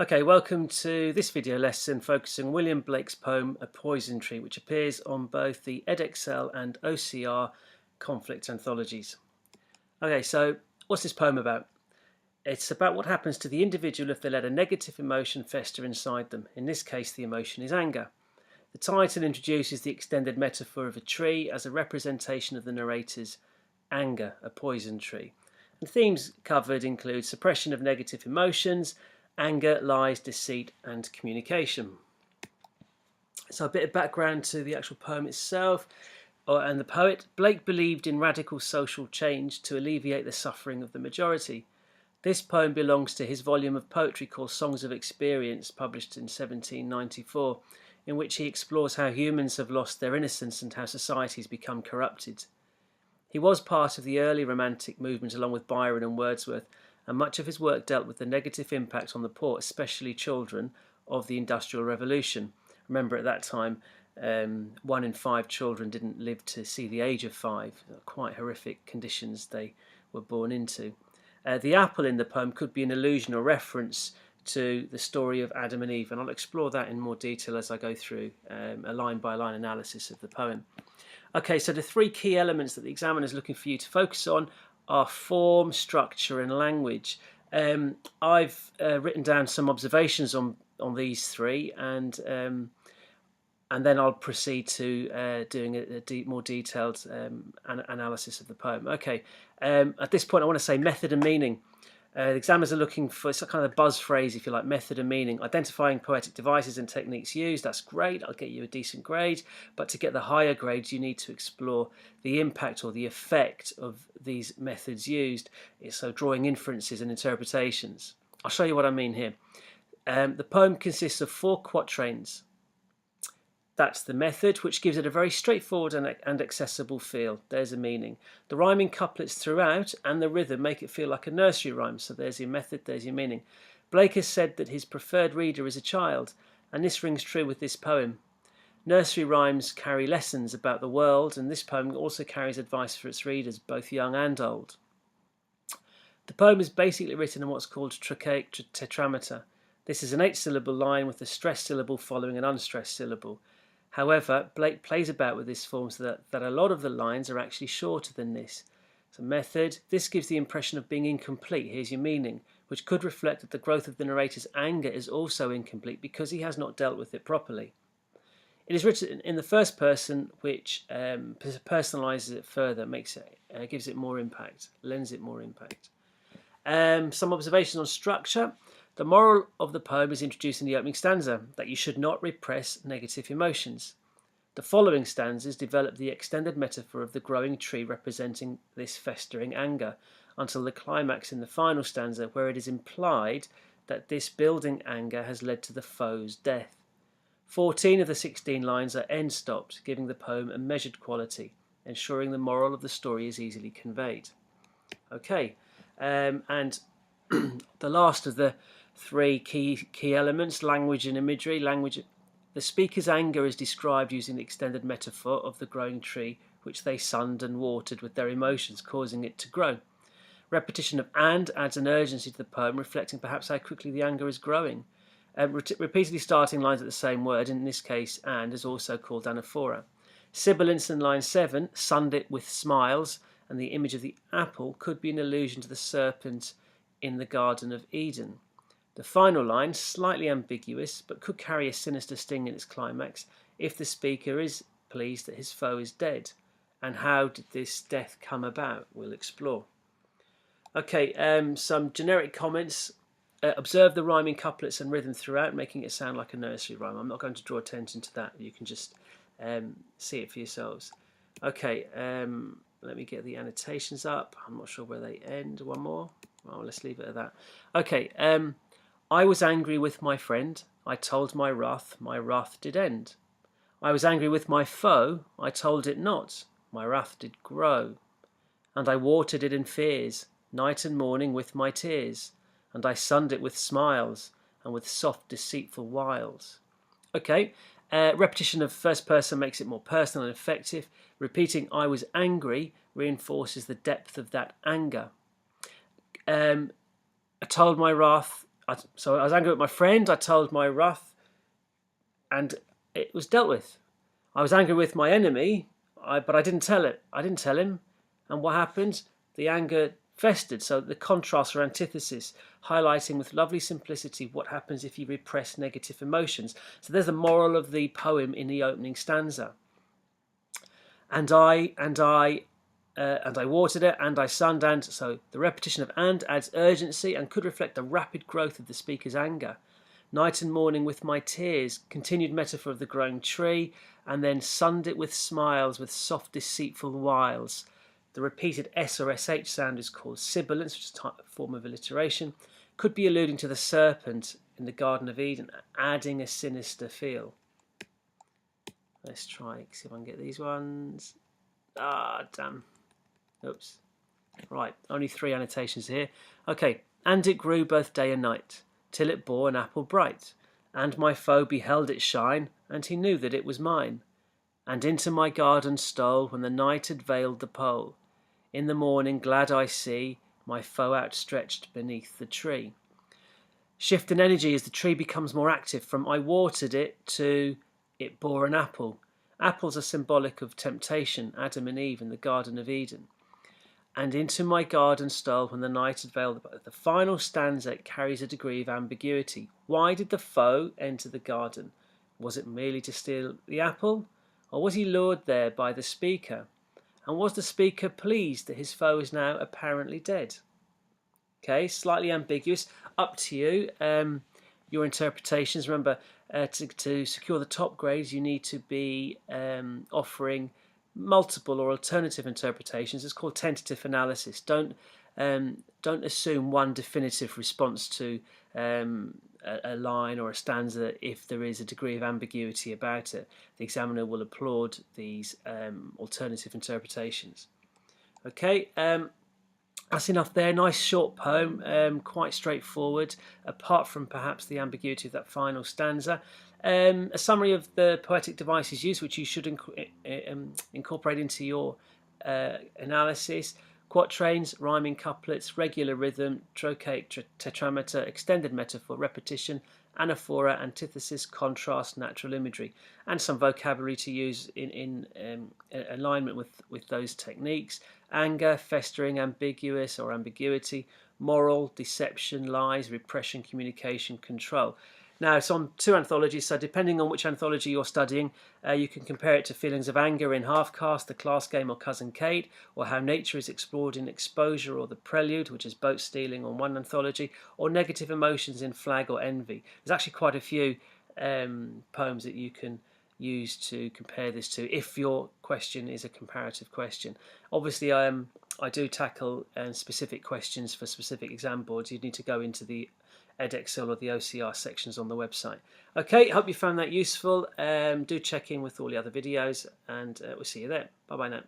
Okay, welcome to this video lesson focusing on William Blake's poem A Poison Tree, which appears on both the edXL and OCR conflict anthologies. Okay, so what's this poem about? It's about what happens to the individual if they let a negative emotion fester inside them. In this case, the emotion is anger. The title introduces the extended metaphor of a tree as a representation of the narrator's anger, a poison tree. And themes covered include suppression of negative emotions, anger, lies, deceit, and communication. So a bit of background to the actual poem itself and the poet. Blake believed in radical social change to alleviate the suffering of the majority. This poem belongs to his volume of poetry called Songs of Experience, published in 1794, in which he explores how humans have lost their innocence and how societies become corrupted. He was part of the early Romantic movement along with Byron and Wordsworth, and much of his work dealt with the negative impact on the poor, especially children, of the Industrial Revolution. Remember, at that time, 1 in 5 children didn't live to see the age of 5. Quite horrific conditions they were born into. The apple in the poem could be an allusion or reference to the story of Adam and Eve, and I'll explore that in more detail as I go through a line-by-line analysis of the poem. Okay, so the 3 key elements that the examiner is looking for you to focus on are form, structure, and language. I've written down some observations on these 3, and then I'll proceed to doing a more detailed analysis of the poem. Okay, at this point I want to say method and meaning. The examiners are looking for, it's a kind of buzz phrase, if you like, method and meaning. Identifying poetic devices and techniques used, that's great, I'll get you a decent grade. But to get the higher grades, you need to explore the impact or the effect of these methods used. So drawing inferences and interpretations. I'll show you what I mean here. The poem consists of 4 quatrains. That's the method, which gives it a very straightforward and accessible feel. There's a meaning. The rhyming couplets throughout and the rhythm make it feel like a nursery rhyme. So there's your method, there's your meaning. Blake has said that his preferred reader is a child, and this rings true with this poem. Nursery rhymes carry lessons about the world, and this poem also carries advice for its readers, both young and old. The poem is basically written in what's called trochaic tetrameter. This is an 8-syllable line with a stressed syllable following an unstressed syllable. However, Blake plays about with this form so that a lot of the lines are actually shorter than this. So method, this gives the impression of being incomplete. Here's your meaning, which could reflect that the growth of the narrator's anger is also incomplete because he has not dealt with it properly. It is written in the first person, which personalises it further, gives it more impact, lends it more impact. Some observations on structure. The moral of the poem is introduced in the opening stanza, that you should not repress negative emotions. The following stanzas develop the extended metaphor of the growing tree representing this festering anger, until the climax in the final stanza, where it is implied that this building anger has led to the foe's death. 14 of the 16 lines are end stops, giving the poem a measured quality, ensuring the moral of the story is easily conveyed. Okay, and the last of the 3 key elements, language and imagery. The speaker's anger is described using the extended metaphor of the growing tree, which they sunned and watered with their emotions, causing it to grow. Repetition of "and" adds an urgency to the poem, reflecting perhaps how quickly the anger is growing. Repeatedly starting lines at the same word, in this case "and" is also called anaphora. Sibilance in line 7, sunned it with smiles, and the image of the apple could be an allusion to the serpent in the Garden of Eden. The final line, slightly ambiguous, but could carry a sinister sting in its climax if the speaker is pleased that his foe is dead. And how did this death come about? We'll explore. Okay, some generic comments. Observe the rhyming couplets and rhythm throughout, making it sound like a nursery rhyme. I'm not going to draw attention to that. You can just see it for yourselves. Okay, let me get the annotations up. I'm not sure where they end. One more. Well, let's leave it at that. Okay, I was angry with my friend, I told my wrath did end. I was angry with my foe, I told it not, my wrath did grow. And I watered it in fears, night and morning with my tears, and I sunned it with smiles, and with soft deceitful wiles. Okay, repetition of first person makes it more personal and effective. Repeating I was angry reinforces the depth of that anger. I told my wrath So I was angry with my friend. I told my wrath, and it was dealt with. I was angry with my enemy, but I didn't tell it. I didn't tell him. And what happened? The anger festered. So the contrast or antithesis, highlighting with lovely simplicity what happens if you repress negative emotions. So there's the moral of the poem in the opening stanza. And I watered it, and I sunned, and so the repetition of and adds urgency and could reflect the rapid growth of the speaker's anger. Night and morning with my tears, continued metaphor of the growing tree, and then sunned it with smiles, with soft deceitful wiles. The repeated S or SH sound is called sibilance, which is a form of alliteration. Could be alluding to the serpent in the Garden of Eden, adding a sinister feel. Let's try, see if I can get these ones. Ah, damn. Oops. Right, only 3 annotations here. Okay, and it grew both day and night, till it bore an apple bright. And my foe beheld it shine, and he knew that it was mine. And into my garden stole, when the night had veiled the pole. In the morning glad I see my foe outstretched beneath the tree. Shift in energy as the tree becomes more active, from I watered it to it bore an apple. Apples are symbolic of temptation, Adam and Eve in the Garden of Eden. And into my garden stole when the night had veiled the final stanza carries a degree of ambiguity. Why did the foe enter the garden? Was it merely to steal the apple? Or was he lured there by the speaker? And was the speaker pleased that his foe is now apparently dead? Okay, slightly ambiguous. Up to you. Your interpretations. Remember, to secure the top grades, you need to be offering multiple or alternative interpretations. It's called tentative analysis. Don't assume one definitive response to a line or a stanza if there is a degree of ambiguity about it. The examiner will applaud these alternative interpretations. Okay. That's enough there. Nice short poem, quite straightforward, apart from perhaps the ambiguity of that final stanza. A summary of the poetic devices used, which you should incorporate into your analysis. Quatrains, rhyming couplets, regular rhythm, trochaic tetrameter, extended metaphor, repetition, anaphora, antithesis, contrast, natural imagery, and some vocabulary to use in alignment with those techniques. Anger, festering, ambiguous or ambiguity, moral, deception, lies, repression, communication, control. Now, it's on 2 anthologies, so depending on which anthology you're studying, you can compare it to Feelings of Anger in Half Caste, The Class Game or Cousin Kate, or How Nature is Explored in Exposure or The Prelude, which is boat stealing on one anthology, or Negative Emotions in Flag or Envy. There's actually quite a few poems that you can use to compare this to if your question is a comparative question. Obviously, I do tackle specific questions for specific exam boards. You'd need to go into the edXL or the OCR sections on the website. Okay, hope you found that useful. Do check in with all the other videos, and we'll see you there. Bye bye now.